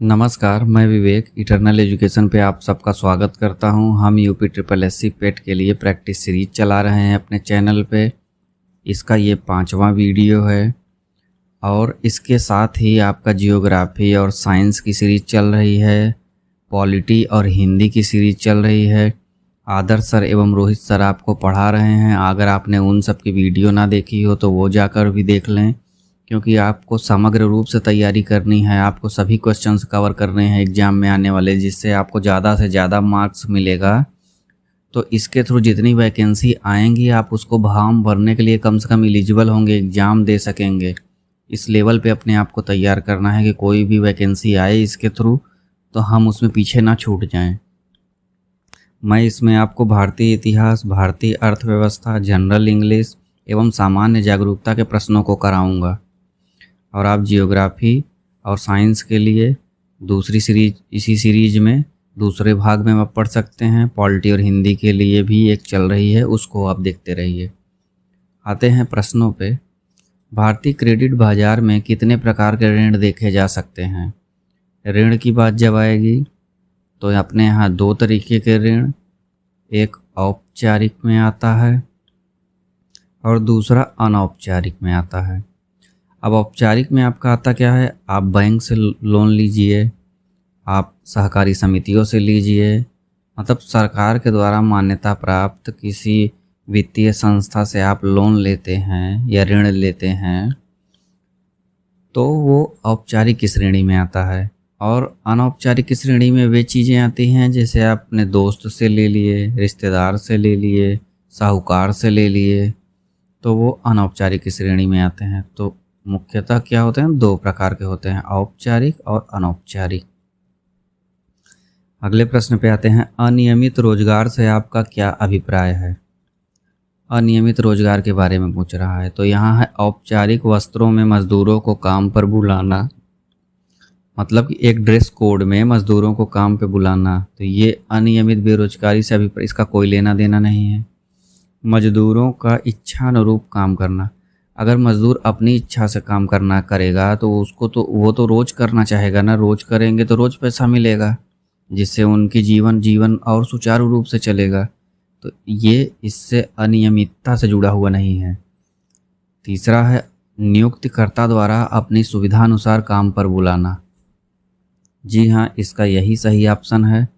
नमस्कार, मैं विवेक eternal education पे आप सबका स्वागत करता हूं। हम यूपी ट्रिपल एससी पेट के लिए प्रैक्टिस सीरीज चला रहे हैं अपने चैनल पे। इसका ये 5वां वीडियो है और इसके साथ ही आपका जियोग्राफी और साइंस की सीरीज चल रही है, पॉलिटी और हिंदी की सीरीज चल रही है। आदर्श सर एवं रोहित सर आपको पढ़ा रहे हैं। अगर आपने उन सब की वीडियो ना देखी हो तो वो जाकर भी देख लें, क्योंकि आपको समग्र रूप से तैयारी करनी है। आपको सभी क्वेश्चंस कवर करने हैं एग्ज़ाम में आने वाले, जिससे आपको ज़्यादा से ज़्यादा मार्क्स मिलेगा। तो इसके थ्रू जितनी वैकेंसी आएंगी आप उसको फॉर्म भरने के लिए कम से कम एलिजिबल होंगे, एग्ज़ाम दे सकेंगे। इस लेवल पे अपने आप को तैयार करना है कि कोई भी वैकेंसी आए इसके थ्रू तो हम उसमें पीछे ना छूट जाएं। मैं इसमें आपको भारतीय इतिहास, भारतीय अर्थव्यवस्था, जनरल इंग्लिश एवं सामान्य जागरूकता के प्रश्नों को कराऊंगा। और आप जियोग्राफी और साइंस के लिए दूसरी सीरीज, इसी सीरीज में दूसरे भाग में आप पढ़ सकते हैं। पॉलिटी और हिंदी के लिए भी एक चल रही है, उसको आप देखते रहिए। आते हैं प्रश्नों पे। भारतीय क्रेडिट बाजार में कितने प्रकार के ऋण देखे जा सकते हैं? ऋण की बात जब आएगी तो अपने यहाँ 2 तरीके के ऋण, एक औपचारिक में आता है और दूसरा अनौपचारिक में आता है। अब औपचारिक में आपका आता क्या है? आप बैंक से लोन लीजिए, आप सहकारी समितियों से लीजिए, मतलब सरकार के द्वारा मान्यता प्राप्त किसी वित्तीय संस्था से आप लोन लेते हैं या ऋण लेते हैं, तो वो औपचारिक की श्रेणी में आता है। और अनौपचारिक की श्रेणी में वे चीज़ें आती हैं जैसे आप अपने दोस्त से ले लिए, रिश्तेदार से ले लिए, साहूकार से ले लिए, तो वो अनौपचारिक की श्रेणी में आते हैं। तो मुख्यतः क्या होते हैं? 2 प्रकार के होते हैं, औपचारिक और अनौपचारिक। अगले प्रश्न पे आते हैं। अनियमित रोजगार से आपका क्या अभिप्राय है? अनियमित रोजगार के बारे में पूछ रहा है। तो यहाँ है औपचारिक वस्त्रों में मजदूरों को काम पर बुलाना, मतलब कि एक ड्रेस कोड में मजदूरों को काम पे बुलाना। तो ये अनियमित बेरोजगारी से अभिप्राय, इसका कोई लेना देना नहीं है। मजदूरों का इच्छा अनुरूप काम करना, अगर मजदूर अपनी इच्छा से काम करना करेगा तो उसको तो वो तो रोज़ करना चाहेगा ना, रोज़ करेंगे तो रोज़ पैसा मिलेगा, जिससे उनकी जीवन और सुचारू रूप से चलेगा। तो ये इससे अनियमितता से जुड़ा हुआ नहीं है। तीसरा है नियुक्तिकर्ता द्वारा अपनी सुविधानुसार काम पर बुलाना। जी हाँ, इसका यही सही ऑप्शन है।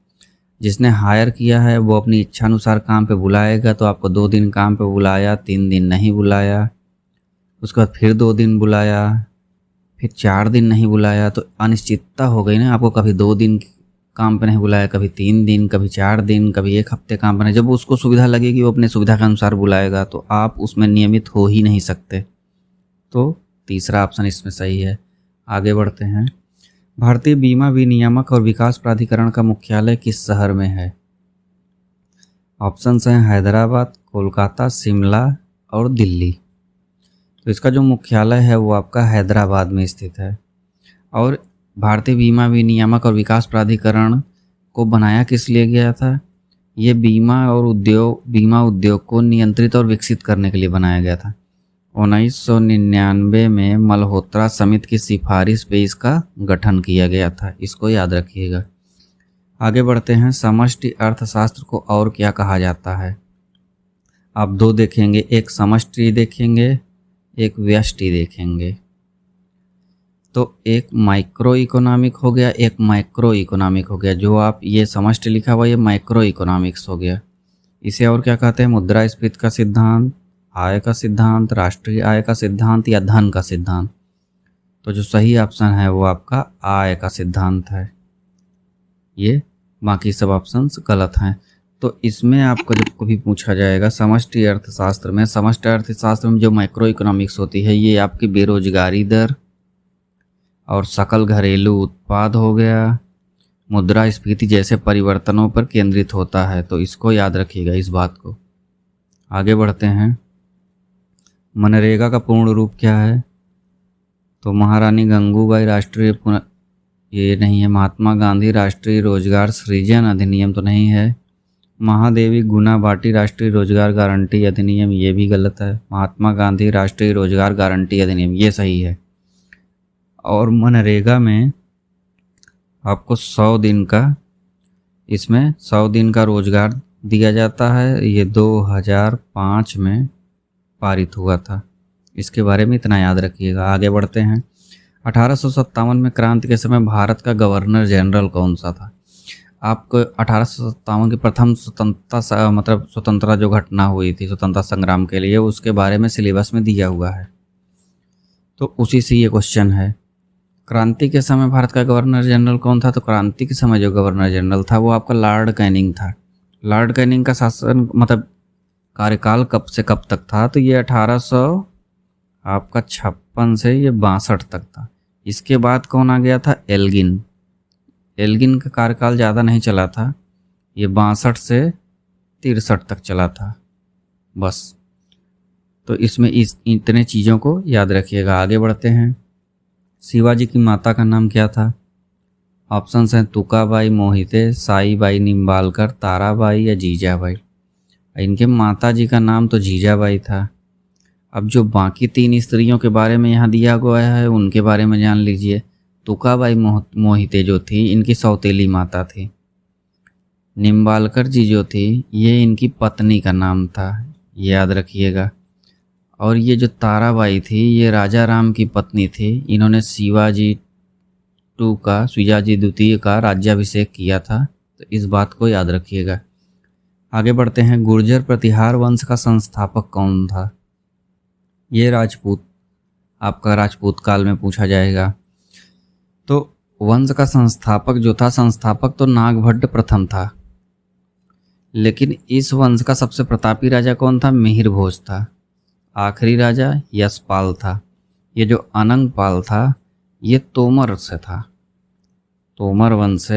जिसने हायर किया है वो अपनी इच्छानुसार काम पे बुलाएगा। तो आपको 2 दिन काम पे बुलाया, 3 दिन नहीं बुलाया, उसके बाद फिर 2 दिन बुलाया, फिर 4 दिन नहीं बुलाया, तो अनिश्चितता हो गई ना। आपको कभी 2 दिन काम पे नहीं बुलाया, कभी 3 दिन, कभी 4 दिन, कभी 1 हफ्ते काम पे नहीं। जब उसको सुविधा लगेगी वो अपने सुविधा के अनुसार बुलाएगा, तो आप उसमें नियमित हो ही नहीं सकते। तो तीसरा ऑप्शन इसमें सही है। आगे बढ़ते हैं। भारतीय बीमा विनियामक और विकास प्राधिकरण का मुख्यालय किस शहर में है? ऑप्शंस हैं हैदराबाद, कोलकाता, शिमला और दिल्ली। तो इसका जो मुख्यालय है वो आपका हैदराबाद में स्थित है। और भारतीय बीमा विनियामक और विकास प्राधिकरण को बनाया किस लिए गया था? ये बीमा उद्योग को नियंत्रित और विकसित करने के लिए बनाया गया था। 1999 में मल्होत्रा समिति की सिफारिश पे इसका गठन किया गया था, इसको याद रखिएगा। आगे बढ़ते हैं। समष्टि अर्थशास्त्र को और क्या कहा जाता है? आप 2 देखेंगे, एक समष्टि देखेंगे, एक व्यष्टि देखेंगे। तो एक माइक्रो इकोनॉमिक हो गया, एक माइक्रो इकोनॉमिक हो गया। जो आप ये समष्टि लिखा हुआ ये माइक्रो इकोनॉमिक्स हो गया। इसे और क्या कहते हैं? मुद्रास्फीति का सिद्धांत, आय का सिद्धांत, राष्ट्रीय आय का सिद्धांत या धन का सिद्धांत। तो जो सही ऑप्शन है वो आपका आय का सिद्धांत है। ये बाकी सब ऑप्शंस गलत हैं। तो इसमें आपको जब कभी पूछा जाएगा समष्टि अर्थशास्त्र में जो माइक्रो इकोनॉमिक्स होती है ये आपकी बेरोजगारी दर और सकल घरेलू उत्पाद हो गया, मुद्रास्फीति जैसे परिवर्तनों पर केंद्रित होता है। तो इसको याद रखिएगा, इस बात को। आगे बढ़ते हैं। मनरेगा का पूर्ण रूप क्या है? तो महारानी गंगूबाई ये नहीं है। महात्मा गांधी राष्ट्रीय रोजगार सृजन अधिनियम तो नहीं है। महादेवी गुना बाटी राष्ट्रीय रोजगार गारंटी अधिनियम, ये भी गलत है। महात्मा गांधी राष्ट्रीय रोजगार गारंटी अधिनियम ये सही है। और मनरेगा में आपको 100 दिन का, इसमें 100 दिन का रोजगार दिया जाता है। ये 2005 में पारित हुआ था। इसके बारे में इतना याद रखिएगा। आगे बढ़ते हैं। 1857 में क्रांति के समय भारत का गवर्नर जनरल कौन सा था? आपको 1857 की प्रथम स्वतंत्रता मतलब स्वतंत्रता जो घटना हुई थी स्वतंत्रता संग्राम के लिए, उसके बारे में सिलेबस में दिया हुआ है, तो उसी से ये क्वेश्चन है। क्रांति के समय भारत का गवर्नर जनरल कौन था? तो क्रांति के समय जो गवर्नर जनरल था वो आपका लॉर्ड कैनिंग था। लॉर्ड कैनिंग का शासन मतलब कार्यकाल कब से कब तक था? तो ये 1856 से ये 62 तक था। इसके बाद कौन आ गया था? एल्गिन। एल्गिन का कार्यकाल ज़्यादा नहीं चला था, ये 62 से 63 तक चला था बस। तो इसमें इतने चीज़ों को याद रखिएगा। आगे बढ़ते हैं। शिवाजी की माता का नाम क्या था? ऑप्शंस हैं तुकाबाई मोहिते, साईबाई निम्बालकर, ताराबाई या जीजाबाई। इनके माता जी का नाम तो जीजाबाई था। अब जो बाकी 3 स्त्रियों के बारे में यहाँ दिया गया है उनके बारे में जान लीजिए। तुकाबाई मोहिते जो थी इनकी सौतेली माता थी। निम्बालकर जी जो थी ये इनकी पत्नी का नाम था, ये याद रखिएगा। और ये जो ताराबाई थी ये राजा राम की पत्नी थी। इन्होंने शिवाजी द्वितीय का राज्याभिषेक किया था, तो इस बात को याद रखिएगा। आगे बढ़ते हैं। गुर्जर प्रतिहार वंश का संस्थापक कौन था? ये राजपूत, आपका राजपूत काल में पूछा जाएगा। तो वंश का संस्थापक जो था, संस्थापक तो नागभट्ट प्रथम था, लेकिन इस वंश का सबसे प्रतापी राजा कौन था? मिहिर भोज था। आखिरी राजा यशपाल था। ये जो अनंगपाल था ये तोमर से था, तोमर वंश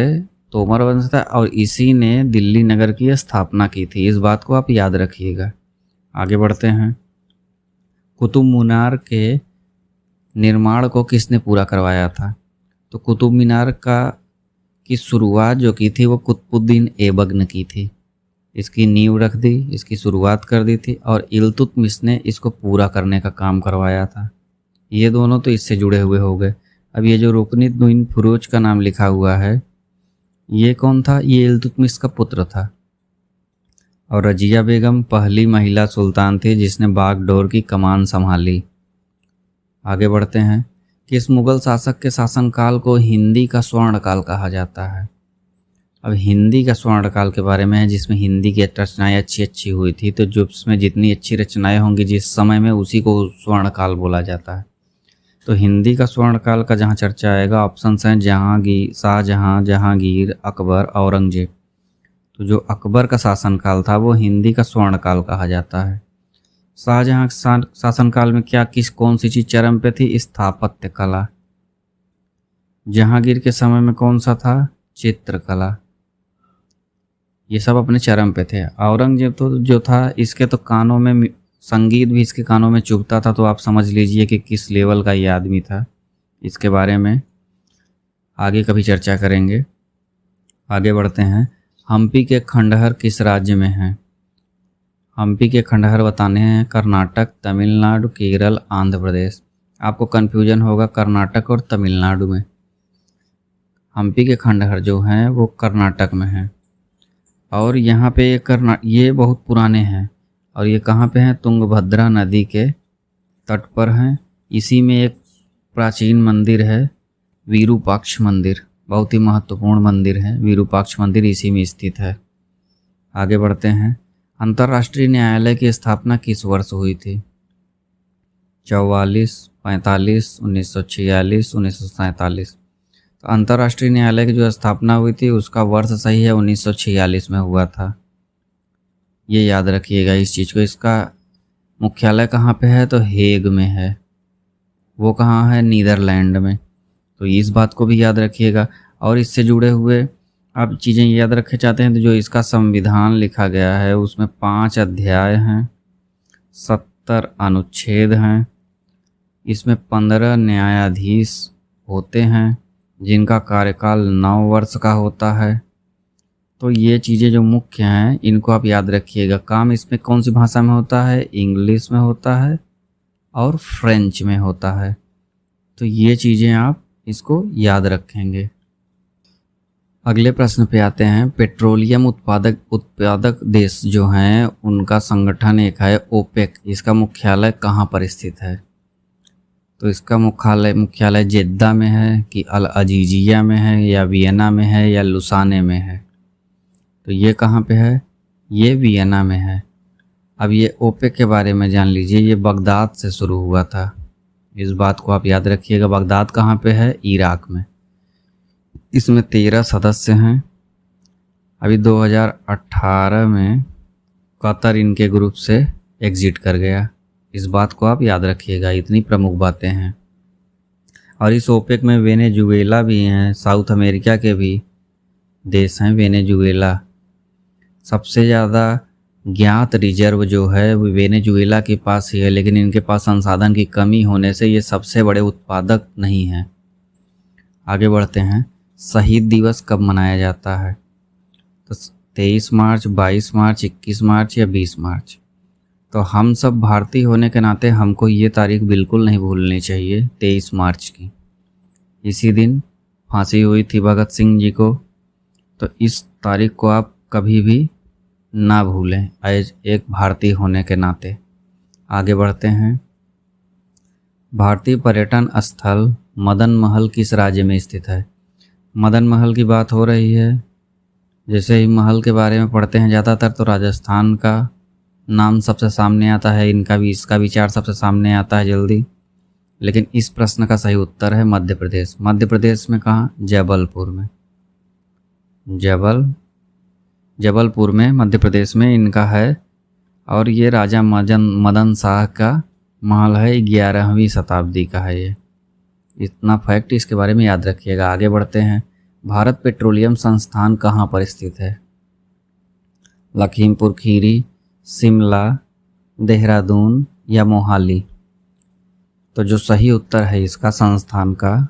था, और इसी ने दिल्ली नगर की स्थापना की थी। इस बात को आप याद रखिएगा। आगे बढ़ते हैं। कुतुब मीनार के निर्माण को किसने पूरा करवाया था? तो कुतुब मीनार की शुरुआत जो की थी वो कुतुबुद्दीन ऐबक ने की थी। इसकी नींव रख दी, इसकी शुरुआत कर दी थी, और इल्तुतमिश ने इसको पूरा करने का काम करवाया था। ये दोनों तो इससे जुड़े हुए हो गए। अब ये जो रुकनुद्दीन फिरोज का नाम लिखा हुआ है ये कौन था? ये इल्तुतमिश का पुत्र था। और रजिया बेगम पहली महिला सुल्तान थी जिसने बागडोर की कमान संभाली। आगे बढ़ते हैं। किस मुगल शासक के शासनकाल को हिंदी का स्वर्णकाल कहा जाता है? अब हिंदी का स्वर्णकाल के बारे में है जिसमें हिंदी की रचनाएं अच्छी हुई थी। तो जो उसमें जितनी अच्छी रचनाएं होंगी जिस समय में, उसी को स्वर्णकाल बोला जाता है। तो हिंदी का स्वर्णकाल का जहाँ चर्चा आएगा, ऑप्शंस हैं जहांगीर, शाहजहां, जहांगीर, अकबर, औरंगजेब। तो जो अकबर का शासनकाल था वो हिंदी का स्वर्णकाल कहा जाता है। शाहजहां शासनकाल में कौन सी चीज़ चरम पे थी? स्थापत्य कला। जहांगीर के समय में कौन सा था? चित्रकला। ये सब अपने चरम पे थे। औरंगजेब तो जो था इसके तो कानों में संगीत भी इसके कानों में चुभता था, तो आप समझ लीजिए कि किस लेवल का ये आदमी था। इसके बारे में आगे कभी चर्चा करेंगे। आगे बढ़ते हैं। हम्पी के खंडहर किस राज्य में हैं? हम्पी के खंडहर बताने हैं कर्नाटक, तमिलनाडु, केरल, आंध्र प्रदेश। आपको कन्फ्यूजन होगा कर्नाटक और तमिलनाडु में। हम्पी के खंडहर जो हैं वो कर्नाटक में हैं। और यहाँ पे ये बहुत पुराने हैं। और ये कहाँ पे हैं? तुंगभद्रा नदी के तट पर हैं। इसी में एक प्राचीन मंदिर है विरूपाक्ष मंदिर, बहुत ही महत्वपूर्ण मंदिर है विरूपाक्ष मंदिर, इसी में स्थित है। आगे बढ़ते हैं। अंतर्राष्ट्रीय न्यायालय की स्थापना किस वर्ष हुई थी? 44, 45, 1946, 1947। तो अंतर्राष्ट्रीय न्यायालय की जो स्थापना हुई थी उसका वर्ष सही है 1946 में हुआ था। ये याद रखिएगा इस चीज़ को। इसका मुख्यालय कहाँ पे है? तो हेग में है। वो कहाँ है? नीदरलैंड में। तो इस बात को भी याद रखिएगा। और इससे जुड़े हुए आप चीज़ें याद रखे चाहते हैं तो जो इसका संविधान लिखा गया है उसमें 5 अध्याय हैं, 70 अनुच्छेद हैं। इसमें 15 न्यायाधीश होते हैं जिनका कार्यकाल 9 वर्ष का होता है। तो ये चीज़ें जो मुख्य हैं इनको आप याद रखिएगा। काम इसमें कौन सी भाषा में होता है? इंग्लिश में होता है और फ्रेंच में होता है। तो ये चीज़ें आप इसको याद रखेंगे। अगले प्रश्न पे आते हैं। पेट्रोलियम उत्पादक देश जो हैं उनका संगठन एक है ओपेक। इसका मुख्यालय कहाँ पर स्थित है? तो इसका मुख्यालय जेद्दा में है कि अल अजीजिया में है या वियना में है या लुसाने में है? तो ये कहाँ पे है? ये वियना में है। अब ये ओपेक के बारे में जान लीजिए। ये बगदाद से शुरू हुआ था, इस बात को आप याद रखिएगा। बगदाद कहाँ पे है? इराक में। इसमें 13 सदस्य हैं। अभी 2018 में कतर इनके ग्रुप से एग्जिट कर गया। इस बात को आप याद रखिएगा, इतनी प्रमुख बातें हैं। और इस ओपेक में वेनेजुएला भी हैं, साउथ अमेरिका के भी देश हैं वेनेजुएला। सबसे ज़्यादा ज्ञात रिजर्व जो है वो वेनेजुएला के पास ही है, लेकिन इनके पास संसाधन की कमी होने से ये सबसे बड़े उत्पादक नहीं हैं। आगे बढ़ते हैं। शहीद दिवस कब मनाया जाता है? तो 23 मार्च, 22 मार्च, 21 मार्च या 20 मार्च? तो हम सब भारतीय होने के नाते हमको ये तारीख बिल्कुल नहीं भूलनी चाहिए, 23 मार्च की। इसी दिन फांसी हुई थी भगत सिंह जी को। तो इस तारीख को आप कभी भी ना भूलें एज एक भारतीय होने के नाते। आगे बढ़ते हैं। भारतीय पर्यटन स्थल मदन महल किस राज्य में स्थित है? मदन महल की बात हो रही है। जैसे ही महल के बारे में पढ़ते हैं ज़्यादातर तो राजस्थान का नाम सबसे सामने आता है, इसका विचार सबसे सामने आता है जल्दी। लेकिन इस प्रश्न का सही उत्तर है मध्य प्रदेश। मध्य प्रदेश में कहाँ? जबलपुर में। जबलपुर में मध्य प्रदेश में इनका है। और ये राजा मदन शाह का महल है, 11वीं शताब्दी का है ये। इतना फैक्ट इसके बारे में याद रखिएगा। आगे बढ़ते हैं। भारत पेट्रोलियम संस्थान कहाँ पर स्थित है? लखीमपुर खीरी, शिमला, देहरादून या मोहाली? तो जो सही उत्तर है इसका संस्थान का,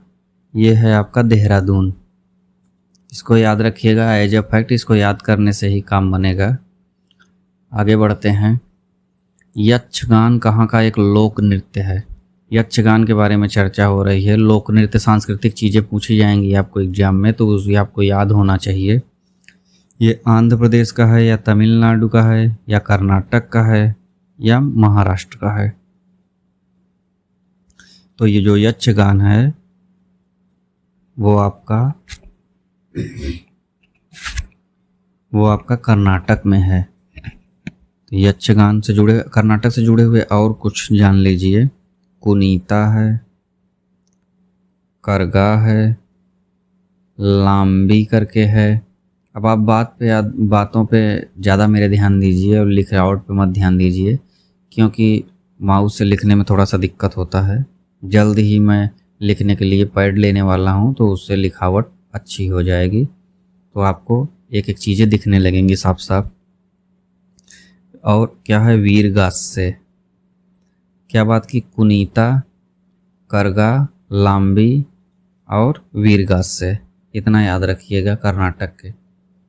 ये है आपका देहरादून। इसको याद रखिएगा एज अ फैक्ट, इसको याद करने से ही काम बनेगा। आगे बढ़ते हैं। यक्षगान कहाँ का एक लोक नृत्य है? यक्षगान के बारे में चर्चा हो रही है। लोक नृत्य सांस्कृतिक चीज़ें पूछी जाएंगी आपको एग्जाम में, तो उस आपको याद होना चाहिए। ये आंध्र प्रदेश का है या तमिलनाडु का है या कर्नाटक का है या महाराष्ट्र का है? तो ये जो यक्षगान है वो आपका कर्नाटक में है। तो यक्षगान से जुड़े, कर्नाटक से जुड़े हुए और कुछ जान लीजिए। कुनीता है, करगा है, लाम्बी करके है। अब आप बातों पे ज़्यादा मेरे ध्यान दीजिए और लिखावट पे मत ध्यान दीजिए, क्योंकि माउस से लिखने में थोड़ा सा दिक्कत होता है। जल्द ही मैं लिखने के लिए पैड लेने वाला हूँ, तो उससे लिखावट अच्छी हो जाएगी, तो आपको एक एक चीज़ें दिखने लगेंगी साफ साफ। और क्या है? वीरगास से क्या बात की? कुनीता, करगा, लाम्बी और वीरगास से। इतना याद रखिएगा कर्नाटक के।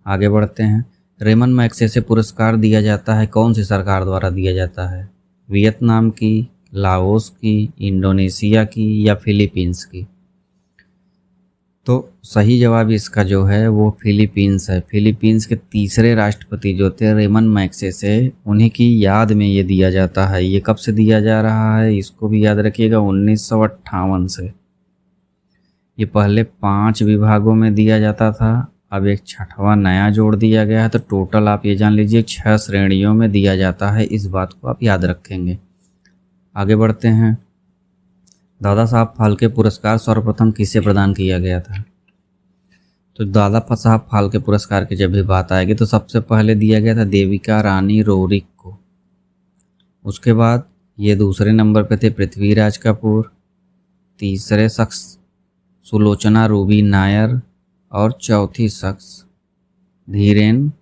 आगे बढ़ते हैं। रेमन मैग्सेसे पुरस्कार दिया जाता है कौन सी सरकार द्वारा दिया जाता है? वियतनाम की, लाओस की, इंडोनेशिया की या फिलीपींस की? तो सही जवाब इसका जो है वो फिलीपींस है। फिलीपींस के तीसरे राष्ट्रपति जो थे रेमन मैग्सेसे, उन्हीं की याद में ये दिया जाता है। ये कब से दिया जा रहा है इसको भी याद रखिएगा, 1958 से। ये पहले 5 विभागों में दिया जाता था, अब एक 6वां नया जोड़ दिया गया है। तो टोटल आप ये जान लीजिए 6 श्रेणियों में दिया जाता है। इस बात को आप याद रखेंगे। आगे बढ़ते हैं। दादा साहब फाल्के पुरस्कार सर्वप्रथम किसे प्रदान किया गया था? तो दादा साहब फाल्के पुरस्कार की जब भी बात आएगी तो सबसे पहले दिया गया था देविका रानी रोरिक को। उसके बाद ये दूसरे नंबर पे थे पृथ्वीराज कपूर, तीसरे शख्स सुलोचना रूबी नायर और चौथी शख्स धीरेन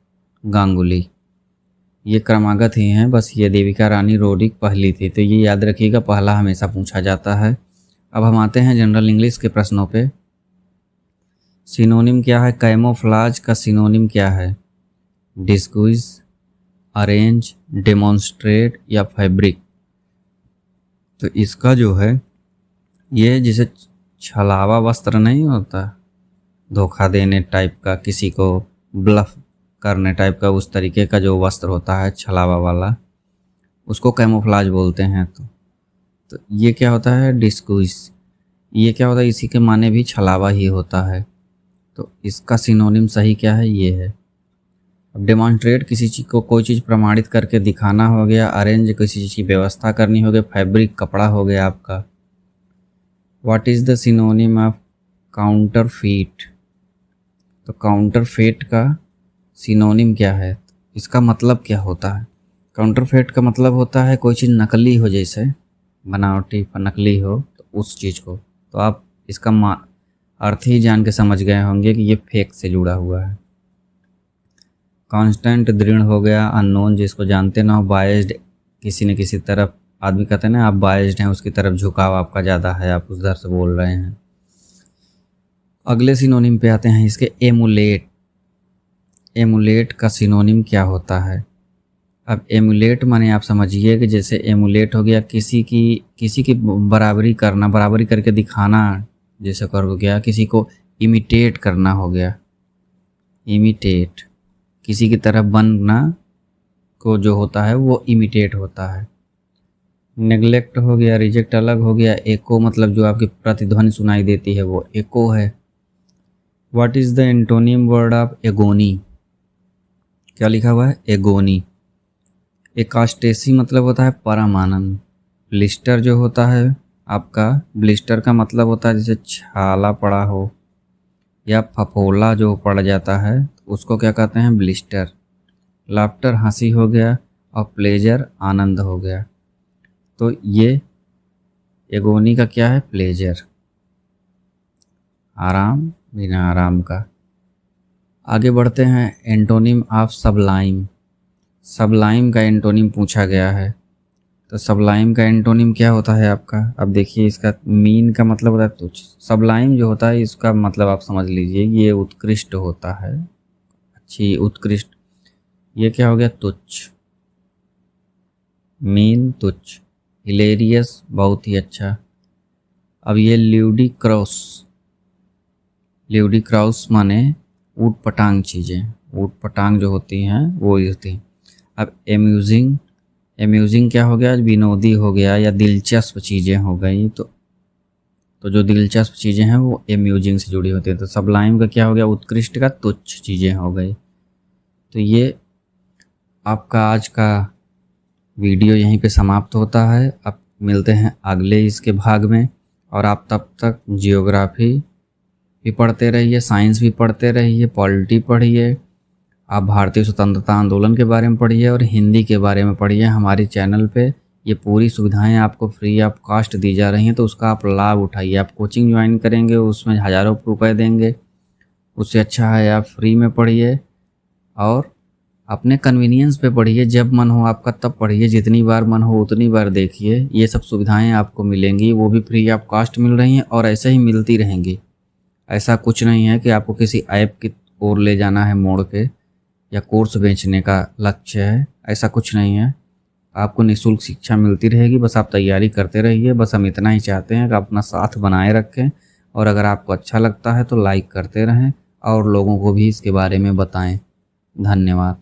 गांगुली। ये क्रमागत ही हैं, बस ये देविका रानी रोरिक पहली थी। तो ये याद रखिएगा, पहला हमेशा पूछा जाता है। अब हम आते हैं जनरल इंग्लिश के प्रश्नों पे। सिनोनिम क्या है? कैमोफ्लाज का सिनोनिम क्या है? डिस्गुइज, अरेंज, डेमोन्स्ट्रेट या फैब्रिक? तो इसका जो है, ये जिसे छलावा वस्त्र नहीं होता, धोखा देने टाइप का, किसी को ब्लफ करने टाइप का, उस तरीके का जो वस्त्र होता है छलावा वाला, उसको कैमोफ्लाज बोलते हैं। तो ये क्या होता है, डिस्गुइस। ये क्या होता है, इसी के माने भी छलावा ही होता है। तो इसका सिनोनिम सही क्या है, ये है। अब डेमॉन्स्ट्रेट, किसी चीज़ को, कोई चीज़ प्रमाणित करके दिखाना हो गया। अरेंज, किसी चीज़ की व्यवस्था करनी हो गई। फैब्रिक, कपड़ा हो गया आपका। What is the synonym of counterfeit. तो काउंटरफेट का सिनोनिम क्या है, इसका मतलब क्या होता है। काउंटरफेट का मतलब होता है कोई चीज़ नकली हो, जैसे बनावटी नकली हो, तो उस चीज़ को। तो आप इसका अर्थ ही जान के समझ गए होंगे कि ये फेक से जुड़ा हुआ है। कांस्टेंट, दृढ़ हो गया। अननोन, जिसको जानते ना हो। बायस्ड, किसी न किसी तरफ, आदमी कहते हैं ना आप बायस्ड हैं, उसकी तरफ झुकाव आपका ज़्यादा है, आप उस दर से बोल रहे हैं। अगले सिनोनिम पे आते हैं इसके, एमुलेट। एमुलेट का सिनोनिम क्या होता है। अब एमुलेट माने आप समझिए कि जैसे एमुलेट हो गया किसी की बराबरी करना, बराबरी करके दिखाना। जैसे कर हो गया किसी को इमिटेट करना हो गया, इमिटेट, किसी की तरह बनना को जो होता है वो इमिटेट होता है। नेग्लेक्ट हो गया, रिजेक्ट अलग हो गया। एको मतलब जो आपकी प्रतिध्वनि सुनाई देती है वो एको है। What is the antonym word of agony. क्या लिखा हुआ है, एगोनी। एकास्टेसी मतलब होता है परम आनंद। ब्लिस्टर जो होता है आपका, ब्लिस्टर का मतलब होता है जैसे छाला पड़ा हो या फफोला जो पड़ जाता है, उसको क्या कहते हैं, ब्लिस्टर। लाफ्टर हंसी हो गया, और प्लेजर आनंद हो गया। तो ये एगोनी का क्या है, प्लेजर, आराम, बिना आराम का। आगे बढ़ते हैं, एंटोनिम ऑफ सबलाइम। सबलाइम का एंटोनिम पूछा गया है। तो सबलाइम का एंटोनिम क्या होता है आपका। अब देखिए इसका मीन का मतलब होता है तुच्छ। सबलाइम जो होता है इसका मतलब आप समझ लीजिए ये उत्कृष्ट होता है, अच्छी, उत्कृष्ट। ये क्या हो गया, तुच्छ, मीन, तुच्छ। हिलेरियस, बहुत ही अच्छा। अब ये ल्यूडिक्रॉस, ल्यूडिक्रॉस माने ऊट पटांग चीज़ें, ऊट पटांग जो होती हैं वो होती हैं। अब एम्यूजिंग, एम्यूजिंग क्या हो गया, विनोदी हो गया या दिलचस्प चीज़ें हो गई। तो जो दिलचस्प चीज़ें हैं वो एम्यूजिंग से जुड़ी होती है। तो सबलाइम का क्या हो गया, उत्कृष्ट का तुच्छ चीज़ें हो गई। तो ये आपका आज का वीडियो यहीं पे समाप्त होता है। अब मिलते हैं अगले इसके भाग में, और आप तब तक जियोग्राफी भी पढ़ते रहिए, साइंस भी पढ़ते रहिए, पॉलिटी पढ़िए, आप भारतीय स्वतंत्रता आंदोलन के बारे में पढ़िए और हिंदी के बारे में पढ़िए। हमारे चैनल पे ये पूरी सुविधाएं आपको फ्री ऑफ कॉस्ट दी जा रही हैं, तो उसका आप लाभ उठाइए। आप कोचिंग ज्वाइन करेंगे उसमें हज़ारों रुपए देंगे, उससे अच्छा है आप फ्री में पढ़िए और अपने कन्वीनियंस पे पढ़िए। जब मन हो आपका तब पढ़िए, जितनी बार मन हो उतनी बार देखिए। ये सब सुविधाएं आपको मिलेंगी, वो भी फ्री ऑफ कॉस्ट मिल रही हैं और ऐसे ही मिलती रहेंगी। ऐसा कुछ नहीं है कि आपको किसी ऐप की ओर ले जाना है मोड़ के, या कोर्स बेचने का लक्ष्य है, ऐसा कुछ नहीं है। आपको निःशुल्क शिक्षा मिलती रहेगी, बस आप तैयारी करते रहिए। बस हम इतना ही चाहते हैं कि आप अपना साथ बनाए रखें, और अगर आपको अच्छा लगता है तो लाइक करते रहें और लोगों को भी इसके बारे में बताएं। धन्यवाद।